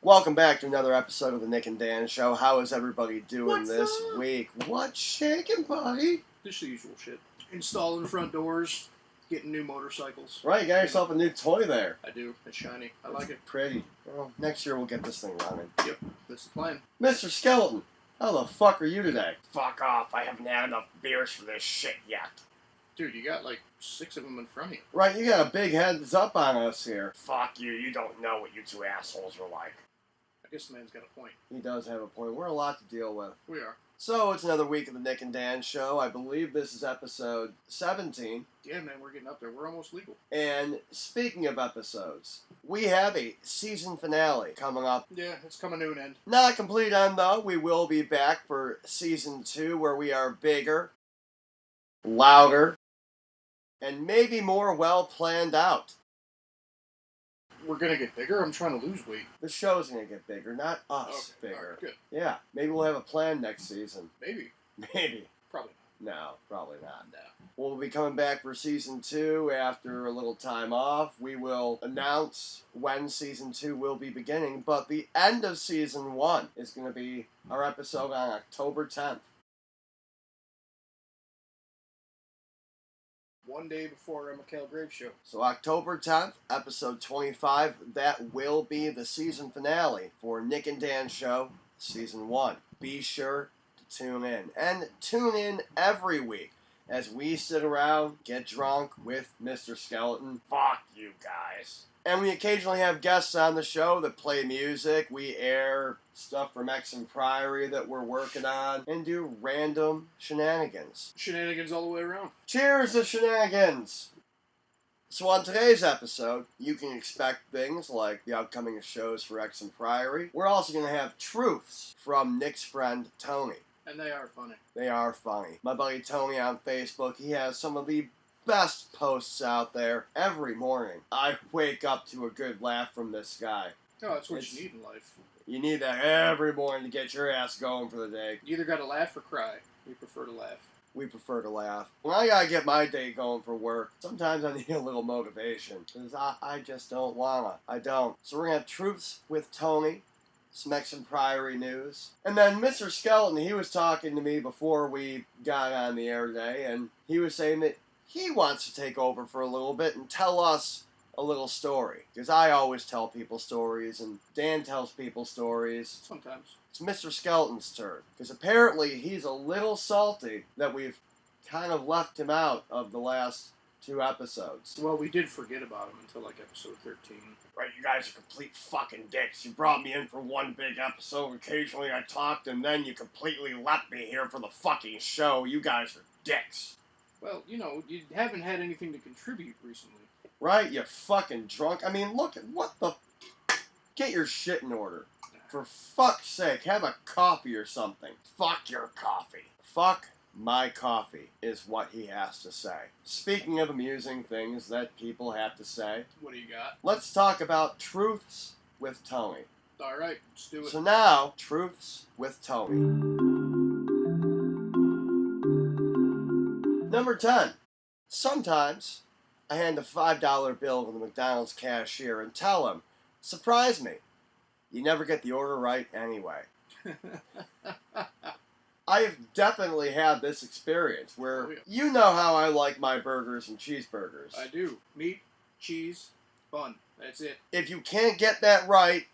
Welcome back to another episode of the Nick and Dan Show. How is everybody doing What's this up? week? What's shaking, buddy? Just the usual shit. Installing front doors, getting new motorcycles. Right, you got yourself a new toy there. I do. It's shiny. I like it. Pretty. Well, next year we'll get this thing running. Yep, that's the plan. Mr. Skeleton, how the fuck are you today? Fuck off. I haven't had enough beers for this shit yet. Dude, you got like 6 of them in front of you. Right, you got a big heads up on us here. Fuck you. You don't know what you two assholes are like. I guess the man's got a point. He does have a point. We're a lot to deal with. We are. So, it's another week of the Nick and Dan Show. I believe this is episode 17. Yeah, man, we're getting up there. We're almost legal. And speaking of episodes, we have a season finale coming up. Yeah, it's coming to an end. Not a complete end, though. We will be back for season 2, where we are bigger, louder, and maybe more well planned out. We're gonna get bigger. I'm trying to lose weight. The show's going to get bigger, not us Okay, bigger. alright, good. Yeah, maybe we'll have a plan next season. Maybe. Maybe. Probably No, probably not. not. We'll be coming back for season 2 after a little time off. We will announce when season 2 will be beginning, but the end of season 1 is going to be our episode on October 10th. One day before a McHale Grave show. So October 10th, episode 25, that will be the season finale for Nick and Dan Show, season 1. Be sure to tune in. And tune in every week as we sit around, get drunk with Mr. Skeleton. Fuck you guys. And we occasionally have guests on the show that play music. We air stuff from Exham Priory that we're working on and do random shenanigans. Shenanigans all the way around. Cheers to shenanigans! So on today's episode, you can expect things like the upcoming shows for Exham Priory. We're also going to have truths from Nick's friend Tony. And they are funny. They are funny. My buddy Tony on Facebook, he has some of the best posts out there every morning. I wake up to a good laugh from this guy. Oh, that's what you need in life. You need that every morning to get your ass going for the day. You either gotta laugh or cry. We prefer to laugh. We prefer to laugh. When I gotta get my day going for work, sometimes I need a little motivation. Because I just don't wanna. I don't. So we're gonna have truths with Tony. Some Exham Priory news. And then Mr. Skeleton, he was talking to me before we got on the air today, and he was saying that he wants to take over for a little bit and tell us a little story. Because I always tell people stories, and Dan tells people stories. Sometimes. It's Mr. Skeleton's turn. Because apparently he's a little salty that we've kind of left him out of the last 2 episodes. Well, we did forget about him until like episode 13. Right, you guys are complete fucking dicks. You brought me in for one big episode, occasionally I talked, and then you completely left me here for the fucking show. You guys are dicks. Well, you know, you haven't had anything to contribute recently. Right, you fucking drunk. I mean, look at what the... Get your shit in order. For fuck's sake, have a coffee or something. Fuck your coffee. Fuck my coffee is what he has to say. Speaking of amusing things that people have to say, What do you got? let's talk about truths with Tony. Alright, let's do it. So now, truths with Tony. Number 10. Sometimes I hand a $5 bill to the McDonald's cashier and tell him, surprise me, you never get the order right anyway. I have definitely had this experience where you know how I like my burgers and cheeseburgers. I do. Meat, cheese, bun. That's it. If you can't get that right,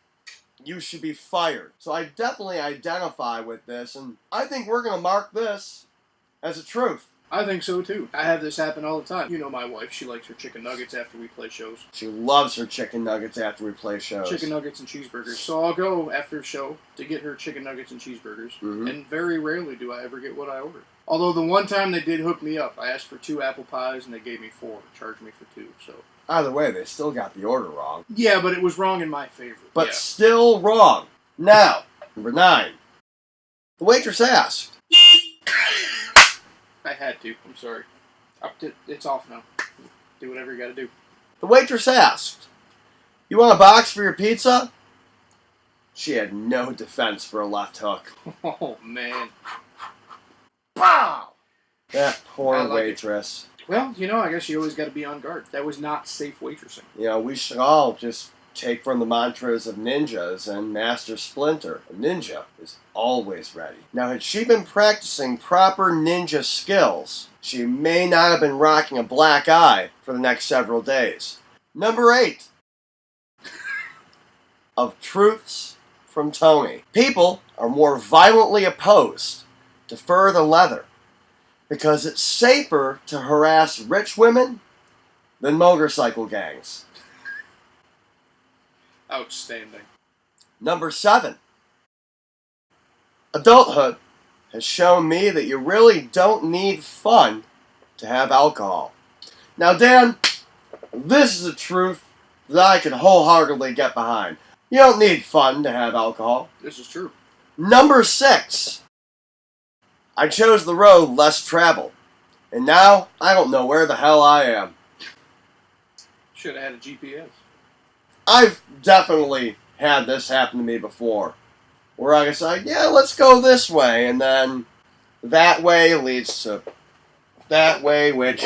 you should be fired. So I definitely identify with this, and I think we're going to mark this as a truth. I think so too. I have this happen all the time. You know my wife, she likes her chicken nuggets after we play shows. She loves her chicken nuggets after we play shows. Chicken nuggets and cheeseburgers. So I'll go after a show to get her chicken nuggets and cheeseburgers. Mm-hmm. And very rarely do I ever get what I ordered. Although the one time they did hook me up. I asked for 2 apple pies and they gave me 4. Charged me for 2, so... Either way, they still got the order wrong. Yeah, but it was wrong in my favor. But yeah. still wrong. Now, number 9. The waitress asked. I had to. I'm sorry. It's off now. Do whatever you gotta do. The waitress asked, you want a box for your pizza? She had no defense for a left hook. Oh, man. Pow! That poor I like waitress. Well, you know, I guess you always gotta be on guard. That was not safe waitressing. You know, we should all just take from the mantras of ninjas and Master Splinter. A ninja is always ready. Now, had she been practicing proper ninja skills, she may not have been rocking a black eye for the next several days. Number 8 of truths from Tony. People are more violently opposed to fur than leather because it's safer to harass rich women than motorcycle gangs. Outstanding. Number 7. Adulthood has shown me that you really don't need fun to have alcohol. Now, Dan, this is a truth that I can wholeheartedly get behind. You don't need fun to have alcohol. This is true. Number 6. I chose the road less traveled, and now I don't know where the hell I am. Should have had a GPS. I've definitely had this happen to me before, where I decide, yeah, let's go this way, and then that way leads to that way, which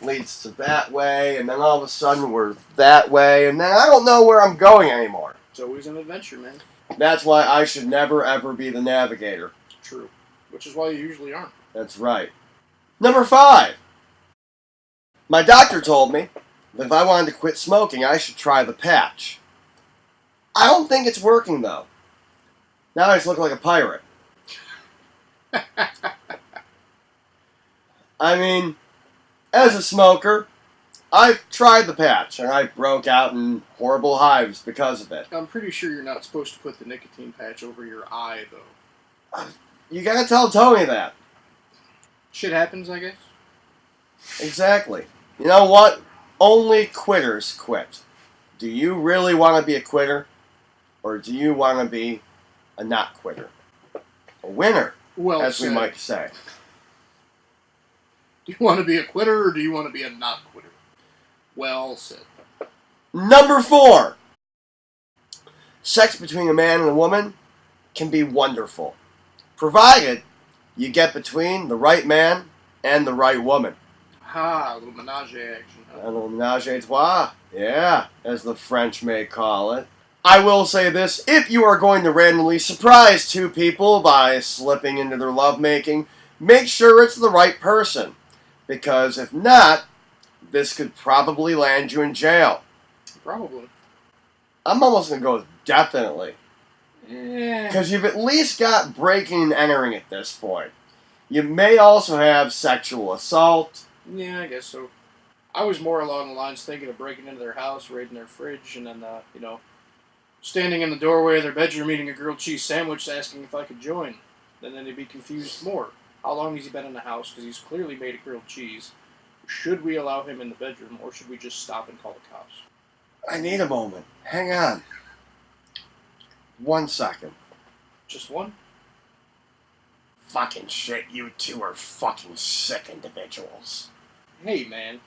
leads to that way, and then all of a sudden we're that way, and then I don't know where I'm going anymore. It's always an adventure, man. That's why I should never ever be the navigator. True. Which is why you usually aren't. That's right. Number 5. My doctor told me that if I wanted to quit smoking, I should try the patch. I don't think it's working, though. Now I just look like a pirate. I mean, as a smoker, I've tried the patch, and I broke out in horrible hives because of it. I'm pretty sure you're not supposed to put the nicotine patch over your eye, though. You gotta tell Tony that. Shit happens, I guess. Exactly. You know what? Only quitters quit. Do you really want to be a quitter? Or do you want to be a not quitter? A winner, Well as said. we might say. Do you want to be a quitter or do you want to be a not quitter? Well said. Number 4. Sex between a man and a woman can be wonderful, provided you get between the right man and the right woman. Ha, a little menage action. Huh? A little menage a trois. Yeah, as the French may call it. I will say this, if you are going to randomly surprise two people by slipping into their lovemaking, make sure it's the right person. Because if not, this could probably land you in jail. Probably. I'm almost going to go with definitely. Yeah. Because you've at least got breaking and entering at this point. You may also have sexual assault. Yeah, I guess so. I was more along the lines thinking of breaking into their house, raiding their fridge, and then, standing in the doorway of their bedroom eating a grilled cheese sandwich, asking if I could join. And then they'd be confused more. How long has he been in the house? Because he's clearly made a grilled cheese. Should we allow him in the bedroom, or should we just stop and call the cops? I need a moment. Hang on. 1 second. Just one? Fucking shit, you two are fucking sick individuals. Hey, man.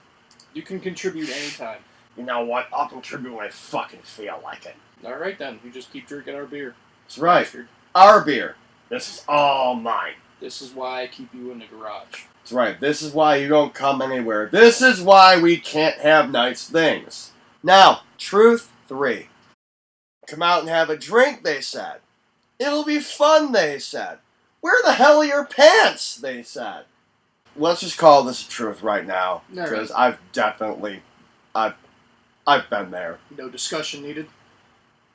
You can contribute anytime. You know what? I'll contribute when I fucking feel like it. Alright then, you just keep drinking our beer. That's right. Bastard. Our beer. This is all mine. This is why I keep you in the garage. That's right. This is why you don't come anywhere. This is why we can't have nice things. Now, truth 3. Come out and have a drink, they said. It'll be fun, they said. Where the hell are your pants, they said. Let's just call this a truth right now. Because I've been there. No discussion needed.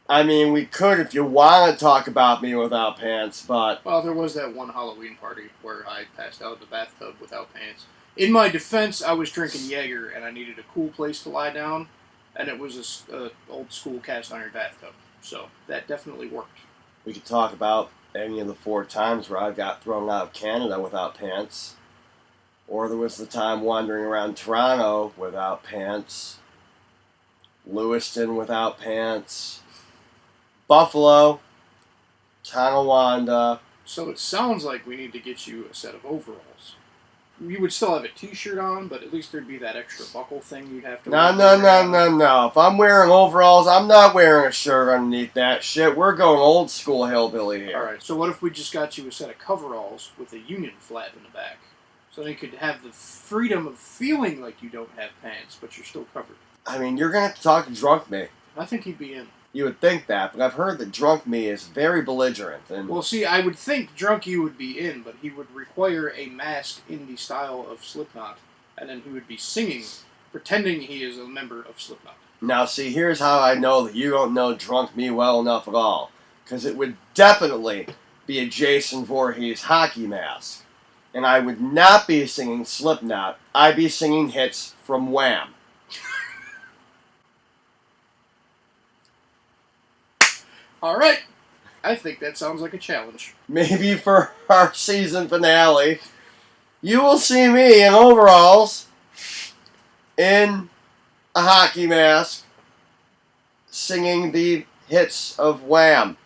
I mean, we could if you want to talk about me without pants, but... Well, there was that one Halloween party where I passed out in the bathtub without pants. In my defense, I was drinking Jaeger, and I needed a cool place to lie down, and it was a old school cast iron bathtub. So, that definitely worked. We could talk about any of the 4 times where I got thrown out of Canada without pants. Or there was the time wandering around Toronto without pants. Lewiston without pants. Buffalo, Tonawanda. So it sounds like we need to get you a set of overalls. You would still have a t-shirt on, but at least there'd be that extra buckle thing you'd have to wear. No. If I'm wearing overalls, I'm not wearing a shirt underneath that shit. We're going old school hillbilly here. Alright, so what if we just got you a set of coveralls with a Union flag in the back? So then you could have the freedom of feeling like you don't have pants, but you're still covered. I mean, you're going to have to talk to drunk me. I think he'd be in. You would think that, but I've heard that Drunk Me is very belligerent. And Well, see, I would think Drunk You would be in, but he would require a mask in the style of Slipknot, and then he would be singing, pretending he is a member of Slipknot. now, see, here's how I know that you don't know Drunk Me well enough at all. Because it would definitely be a Jason Voorhees hockey mask. And I would not be singing Slipknot. I'd be singing hits from Wham. All right. I think that sounds like a challenge. Maybe for our season finale, you will see me in overalls, in a hockey mask, singing the hits of Wham.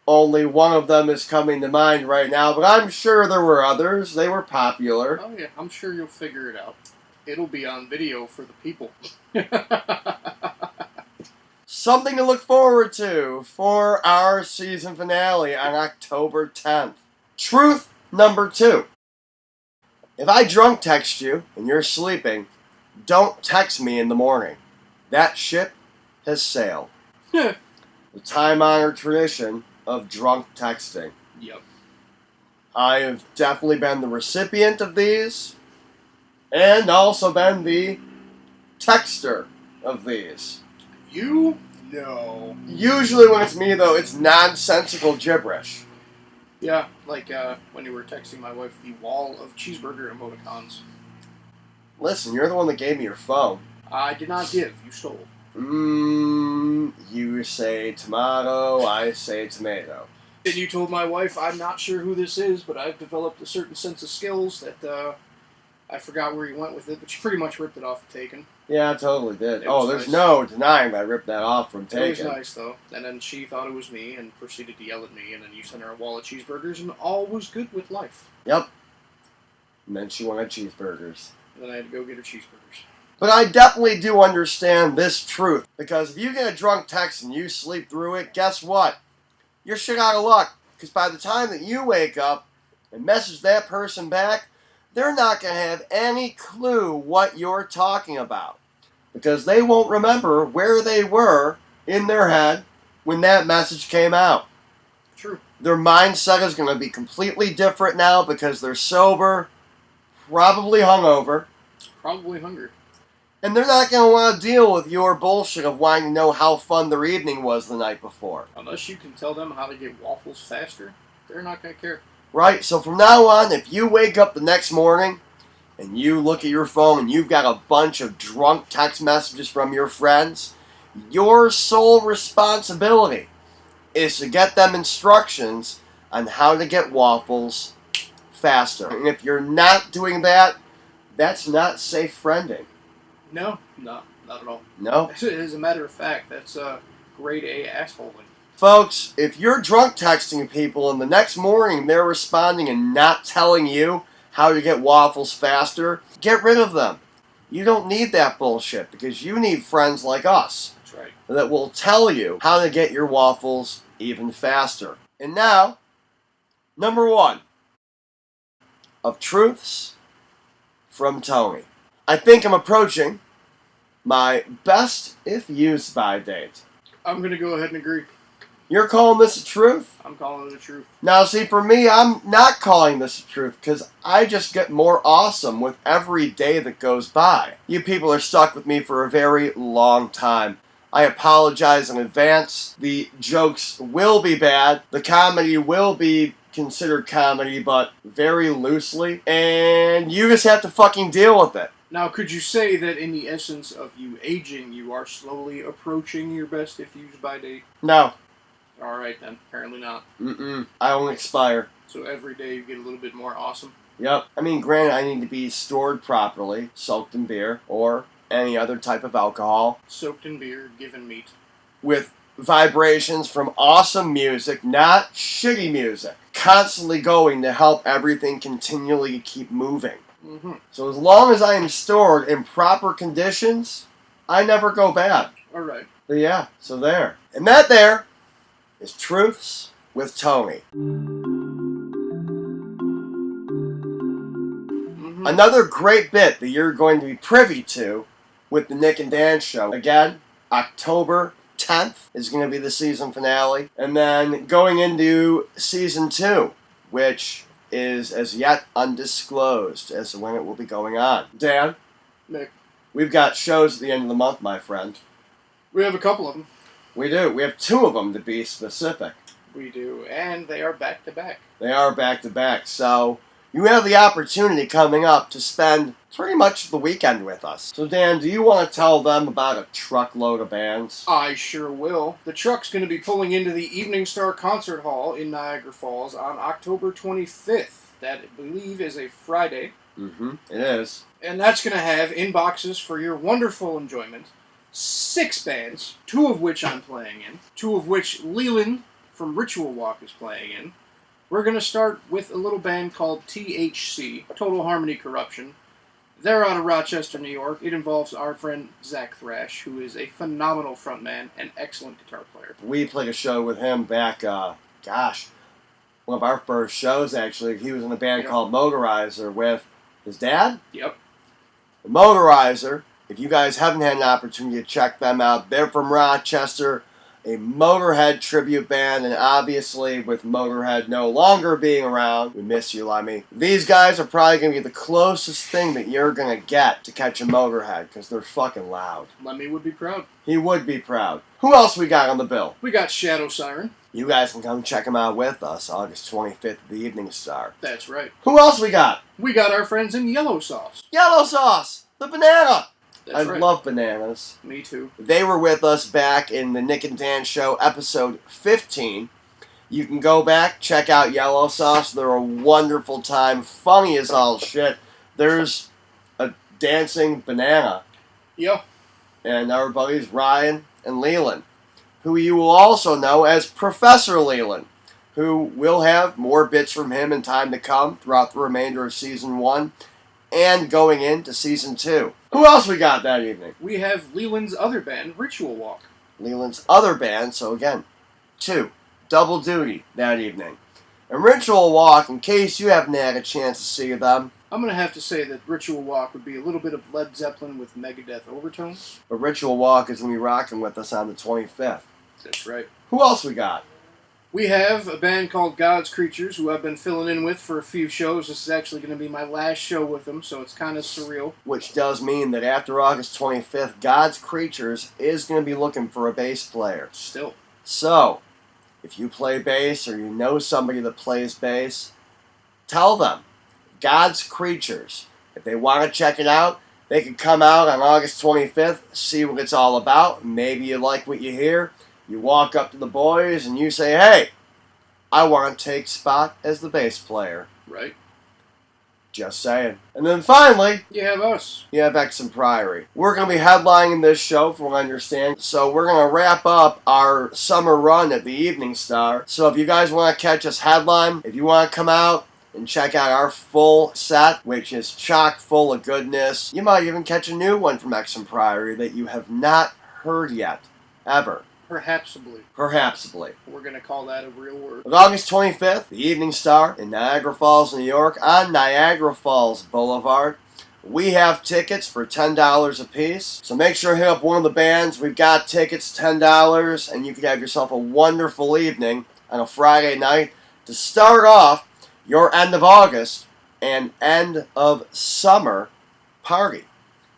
Only one of them is coming to mind right now, but I'm sure there were others. They were popular. Oh, yeah. I'm sure you'll figure it out. It'll be on video for the people. Something to look forward to for our season finale on October 10th. Truth number 2. If I drunk text you and you're sleeping, don't text me in the morning. That ship has sailed. The time-honored tradition of drunk texting. Yep. I have definitely been the recipient of these, and also been the texter of these. You? No. Usually when it's me, though, it's nonsensical gibberish. Yeah, like when you were texting my wife the wall of cheeseburger emoticons. Listen, you're the one that gave me your phone. I did not give. You stole. You say tomato, I say tomato. And you told my wife, I'm not sure who this is, but I've developed a certain sense of skills that I forgot where you went with it, but you pretty much ripped it off of Taken. Yeah, I totally did. It was There's nice. no denying that I ripped that off from It Taken. was nice, though. And then she thought it was me and proceeded to yell at me, and then you sent her a wall of cheeseburgers, and all was good with life. Yep. And then she wanted cheeseburgers. And then I had to go get her cheeseburgers. But I definitely do understand this truth, because if you get a drunk text and you sleep through it, guess what? You're shit out of luck, because by the time that you wake up and message that person back, they're not going to have any clue what you're talking about, because they won't remember where they were in their head when that message came out. True. Their mindset is going to be completely different now because they're sober, probably hungover, Probably hungry. and they're not going to want to deal with your bullshit of wanting to know how fun their evening was the night before. Unless you can tell them how to get waffles faster, they're not going to care. Right? So from now on, if you wake up the next morning and you look at your phone and you've got a bunch of drunk text messages from your friends, your sole responsibility is to get them instructions on how to get waffles faster. And if you're not doing that, that's not safe friending. No, not at all. No? As a matter of fact, that's grade A assholing. Folks, if you're drunk texting people and the next morning they're responding and not telling you how to get waffles faster, get rid of them. You don't need that bullshit because you need friends like us That's right. that will tell you how to get your waffles even faster. And now, number 1 of truths from Tony. I think I'm approaching my best if used by date. I'm going to go ahead and agree. You're calling this a truth? I'm calling it a truth. Now, see, for me, I'm not calling this a truth because I just get more awesome with every day that goes by. You people are stuck with me for a very long time. I apologize in advance. The jokes will be bad. The comedy will be considered comedy, but very loosely. And you just have to fucking deal with it. Now, could you say that in the essence of you aging, you are slowly approaching your best if used by date? No. Alright then, apparently not. I won't expire. So every day you get a little bit more awesome? Yep. I mean, granted, I need to be stored properly, soaked in beer, or any other type of alcohol, Soaked in beer, given meat. with vibrations from awesome music, not shitty music, constantly going to help everything continually keep moving. Mm-hmm. So as long as I am stored in proper conditions, I never go bad. Alright. But yeah, so there. And that there is Truths with Tony. Mm-hmm. Another great bit that you're going to be privy to with the Nick and Dan show. Again, October 10th is going to be the season finale. And then going into season 2, which is as yet undisclosed as to when it will be going on. Dan? Nick? We've got shows at the end of the month, my friend. We have a couple of them. We do. We have 2 of them, to be specific. We do, and they are back-to-back. They are back-to-back, so you have the opportunity coming up to spend pretty much the weekend with us. So, Dan, do you want to tell them about a truckload of bands? I sure will. The truck's going to be pulling into the Evening Star Concert Hall in Niagara Falls on October 25th. That, I believe, is a Friday. Mm-hmm. It is. And that's going to have, in boxes for your wonderful enjoyment, 6 bands, 2 of which I'm playing in, 2 of which Leland from Ritual Walk is playing in. We're going to start with a little band called THC, Total Harmony Corruption. They're out of Rochester, New York. It involves our friend Zach Thrash, who is a phenomenal frontman and excellent guitar player. We played a show with him back, one of our first shows, actually. He was in a band called Motorizer with his dad? Yep. Motorizer, if you guys haven't had an opportunity to check them out, they're from Rochester, a Motorhead tribute band, and obviously with Motorhead no longer being around, we miss you, Lemmy. These guys are probably going to be the closest thing that you're going to get to catch a Motorhead, because they're fucking loud. Lemmy would be proud. He would be proud. Who else we got on the bill? We got Shadow Siren. You guys can come check them out with us, August 25th at the Evening Star. That's right. Who else we got? We got our friends in Yellow Sauce. Yellow Sauce! The banana! That's I right. love bananas. Me too. They were with us back in the Nick and Dan Show, episode 15. You can go back, check out Yellow Sauce. They're a wonderful time, funny as all shit. There's a dancing banana. Yeah. And our buddies Ryan and Leland, who you will also know as Professor Leland, who will have more bits from him in time to come throughout the remainder of Season 1 and going into Season 2. Who else we got that evening? We have Leland's other band, Ritual Walk. Leland's other band, so again, 2. Double duty that evening. And Ritual Walk, in case you haven't had a chance to see them, I'm going to have to say that Ritual Walk would be a little bit of Led Zeppelin with Megadeth overtones. but Ritual Walk is going to be rocking with us on the 25th. That's right. Who else we got? We have a band called God's Creatures, who I've been filling in with for a few shows. This is actually going to be my last show with them, so it's kind of surreal. Which does mean that after August 25th, God's Creatures is going to be looking for a bass player. Still. So, if you play bass or you know somebody that plays bass, tell them. God's Creatures. If they want to check it out, they can come out on August 25th, see what it's all about. Maybe you like what you hear. You walk up to the boys and you say, hey, I want to take spot as the bass player. Right. Just saying. And then finally, You have us. you have Exham Priory. We're going to be headlining this show, from what I understand. So we're going to wrap up our summer run at the Evening Star. So if you guys want to catch us headline, if you want to come out and check out our full set, which is chock full of goodness, you might even catch a new one from Exham Priory that you have not heard yet. Ever. Perhapsably. Perhapsably. We're going to call that a real word. On August 25th, the Evening Star in Niagara Falls, New York, on Niagara Falls Boulevard. We have tickets for $10 a piece, so make sure to hit up one of the bands. We've got tickets, $10, and you can have yourself a wonderful evening on a Friday night to start off your end of August and end of summer party.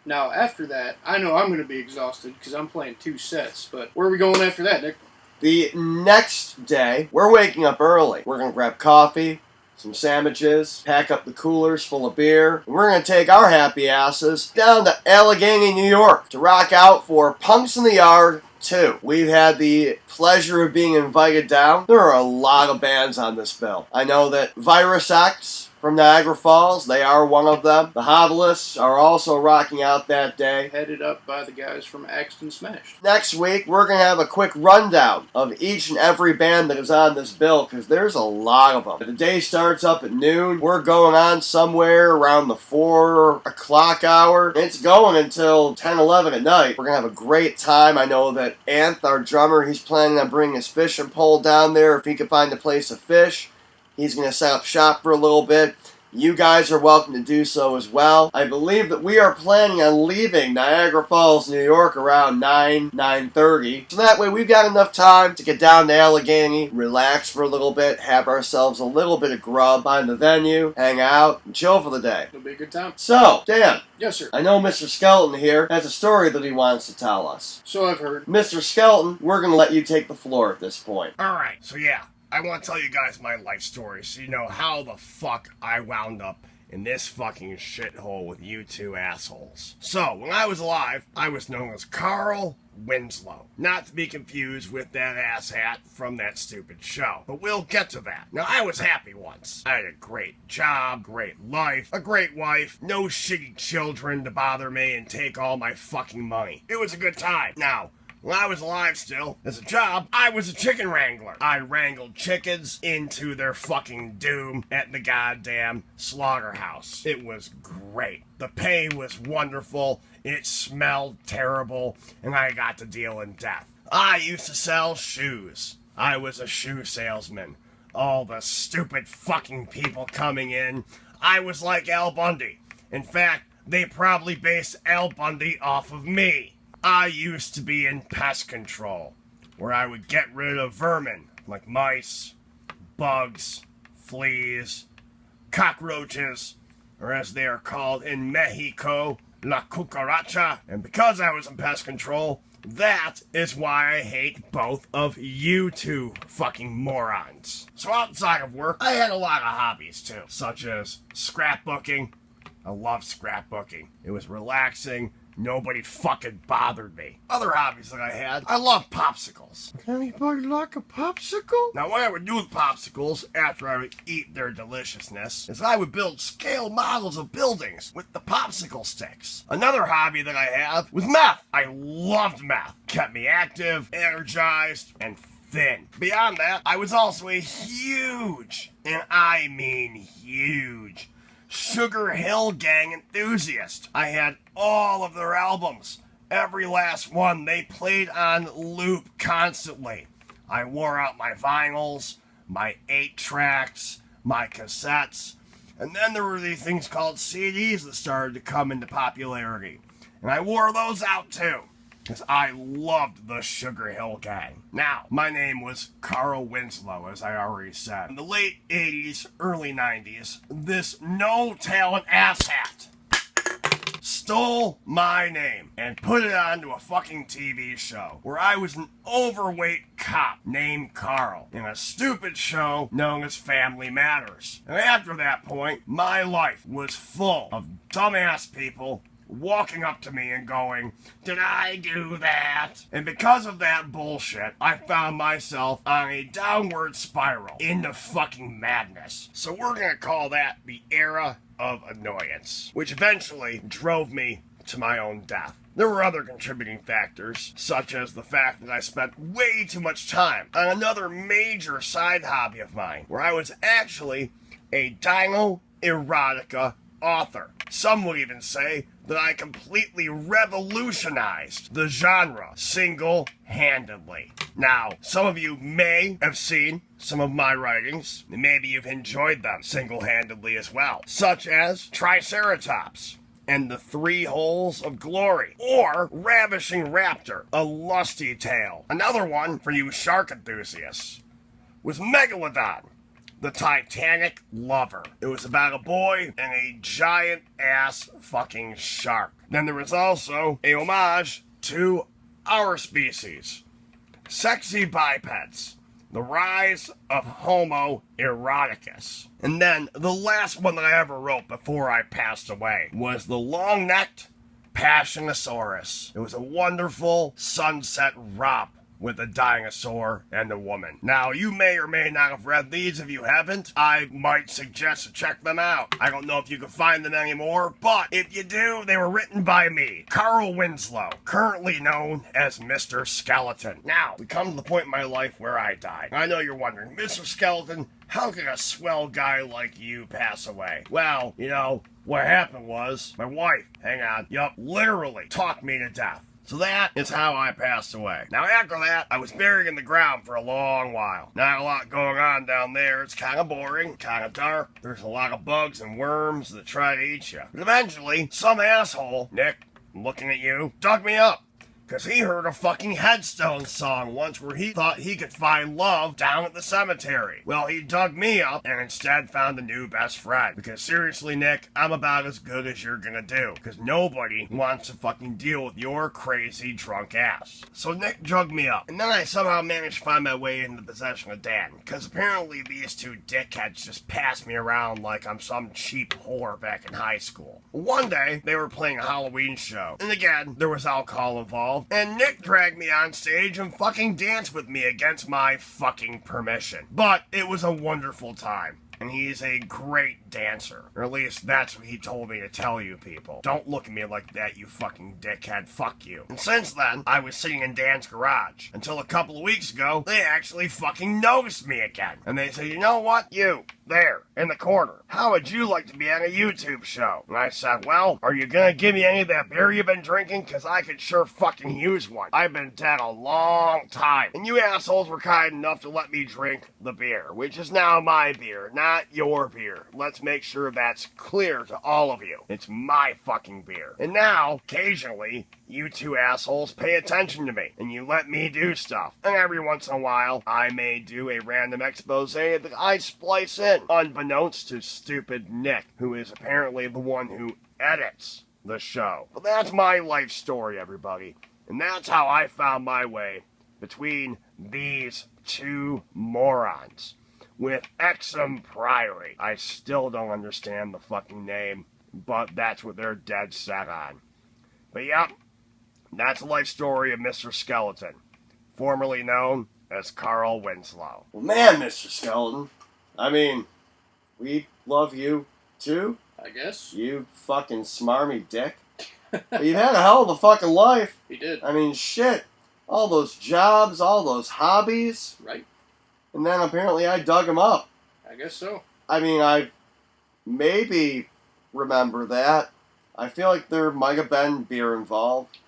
Now, after that, I know I'm going to be exhausted because I'm playing 2 sets, but where are we going after that, Nick? The next day, we're waking up early. We're going to grab coffee, some sandwiches, pack up the coolers full of beer, and we're going to take our happy asses down to Allegheny, New York to rock out for Punks in the Yard 2. We've had the pleasure of being invited down. There are a lot of bands on this bill. I know that Virus X from Niagara Falls, they are one of them. The Hovelists are also rocking out that day. Headed up by the guys from Axton Smashed. Next week, we're going to have a quick rundown of each and every band that is on this bill, because there's a lot of them. The day starts up at noon. We're going on somewhere around the 4 o'clock hour. It's going until 10, 11 at night. We're going to have a great time. I know that Anth, our drummer, he's planning on bringing his fishing pole down there if he can find a place to fish. He's going to set up shop for a little bit. you guys are welcome to do so as well. I believe that we are planning on leaving Niagara Falls, New York around 9:30. So that way we've got enough time to get down to Allegheny, relax for a little bit, have ourselves a little bit of grub, find the venue, hang out, and chill for the day. It'll be a good time. So, Dan. Yes, sir. I know Mr. Skeleton here has a story that he wants to tell us. So I've heard. Mr. Skeleton, we're going to let you take the floor at this point. Alright, so yeah, I want to tell you guys my life story so you know how the fuck I wound up in this fucking shithole with you two assholes. So, when I was alive, I was known as Carl Winslow. Not to be confused with that asshat from that stupid show. But we'll get to that. Now, I was happy once. I had a great job, great life, a great wife, no shitty children to bother me and take all my fucking money. It was a good time. Now, when I was alive still, as a job, I was a chicken wrangler. I wrangled chickens into their fucking doom at the goddamn slaughterhouse. It was great. The pay was wonderful, it smelled terrible, and I got to deal in death. I used to sell shoes. I was a shoe salesman. All the stupid fucking people coming in. I was like Al Bundy. In fact, they probably based Al Bundy off of me. I used to be in pest control, where I would get rid of vermin, like mice, bugs, fleas, cockroaches, or as they are called in Mexico, la cucaracha. And because I was in pest control, that is why I hate both of you two fucking morons. So outside of work, I had a lot of hobbies too, such as scrapbooking. I loved scrapbooking. It was relaxing. Nobody fucking bothered me. Other hobbies that I had, I love popsicles. Can anybody like a popsicle? Now, what I would do with popsicles after I would eat their deliciousness is I would build scale models of buildings with the popsicle sticks. Another hobby that I have was meth. I loved meth. Kept me active, energized, and thin. Beyond that, I was also a huge, and I mean huge, Sugar Hill Gang enthusiast. I had all of their albums. Every last one. They played on loop constantly. I wore out my vinyls, my 8-tracks, my cassettes, and then there were these things called CDs that started to come into popularity. And I wore those out too, because I loved the Sugar Hill Gang. Now, my name was Carl Winslow, as I already said. In the late 80s, early 90s, this no-talent asshat stole my name and put it onto a fucking TV show where I was an overweight cop named Carl in a stupid show known as Family Matters. And after that point, my life was full of dumbass people walking up to me and going, "Did I do that?" And because of that bullshit, I found myself on a downward spiral into fucking madness. So we're gonna call that the era of annoyance, which eventually drove me to my own death. There were other contributing factors, such as the fact that I spent way too much time on another major side hobby of mine, where I was actually a dino erotica author. Some would even say that I completely revolutionized the genre single-handedly. Now, some of you may have seen some of my writings, and maybe you've enjoyed them single-handedly as well, such as Triceratops and the 3 Holes of Glory, or Ravishing Raptor, A Lusty Tale. Another one for you shark enthusiasts was Megalodon, the Titanic Lover. It was about a boy and a giant-ass fucking shark. Then there was also a homage to our species, Sexy Bipeds, The Rise of Homo Eroticus. And then the last one that I ever wrote before I passed away was The Long-Necked Passionosaurus. It was a wonderful sunset romp with a dinosaur and a woman. Now, you may or may not have read these. If you haven't, I might suggest to check them out. I don't know if you can find them anymore, but if you do, they were written by me, Carl Winslow, currently known as Mr. Skeleton. Now, we come to the point in my life where I died. I know you're wondering, Mr. Skeleton, how could a swell guy like you pass away? Well, you know, what happened was, my wife, literally talked me to death. So that is how I passed away. Now after that, I was buried in the ground for a long while. Not a lot going on down there. It's kind of boring, kind of dark. There's a lot of bugs and worms that try to eat you. But eventually, some asshole, Nick, I'm looking at you, dug me up. Because he heard a fucking Headstone song once where he thought he could find love down at the cemetery. Well, he dug me up and instead found a new best friend. Because seriously, Nick, I'm about as good as you're gonna do. Because nobody wants to fucking deal with your crazy drunk ass. So Nick drugged me up. And then I somehow managed to find my way into the possession of Dan. Because apparently these two dickheads just passed me around like I'm some cheap whore back in high school. One day, they were playing a Halloween show. And again, there was alcohol involved. And Nick dragged me on stage and fucking danced with me against my fucking permission. But it was a wonderful time. And he's a great dancer. Or at least that's what he told me to tell you people. Don't look at me like that, you fucking dickhead. Fuck you. And since then, I was sitting in Dan's garage. Until a couple of weeks ago, they actually fucking noticed me again. And they said, you know what? You, there, in the corner. How would you like to be on a YouTube show? And I said, well, are you gonna give me any of that beer you've been drinking? Cause I could sure fucking use one. I've been dead a long time. And you assholes were kind enough to let me drink the beer, which is now my beer, not your beer. Let's make sure that's clear to all of you. It's my fucking beer. And now, occasionally, you two assholes pay attention to me, and you let me do stuff. And every once in a while, I may do a random expose that I splice in, unbeknownst to stupid Nick, who is apparently the one who edits the show. But that's my life story, everybody. And that's how I found my way between these two morons. With Exham Priory. I still don't understand the fucking name, but that's what they're dead set on. But yep, that's the life story of Mr. Skeleton, formerly known as Carl Winslow. Well, man, Mr. Skeleton, I mean, we love you too. I guess. You fucking smarmy dick. But you've had a hell of a fucking life. He did. I mean, shit. All those jobs, all those hobbies. Right. And then apparently I dug him up. I guess so. I mean, I maybe remember that. I feel like there might have been beer involved.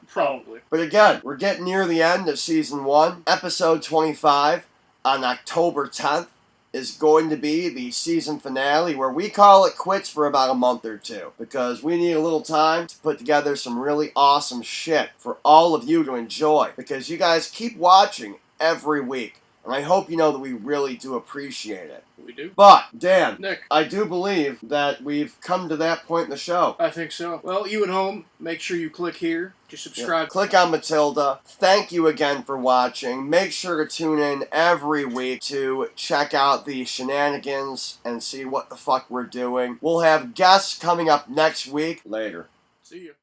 Probably. But again, we're getting near the end of Season 1. Episode 25 on October 10th is going to be the season finale where we call it quits for about a month or two. Because we need a little time to put together some really awesome shit for all of you to enjoy. Because you guys keep watching every week. And I hope you know that we really do appreciate it. We do. But, Dan, Nick, I do believe that we've come to that point in the show. I think so. Well, you at home, make sure you click here to subscribe. Yeah. Click on Matilda. Thank you again for watching. Make sure to tune in every week to check out the shenanigans and see what the fuck we're doing. We'll have guests coming up next week. Later. See you.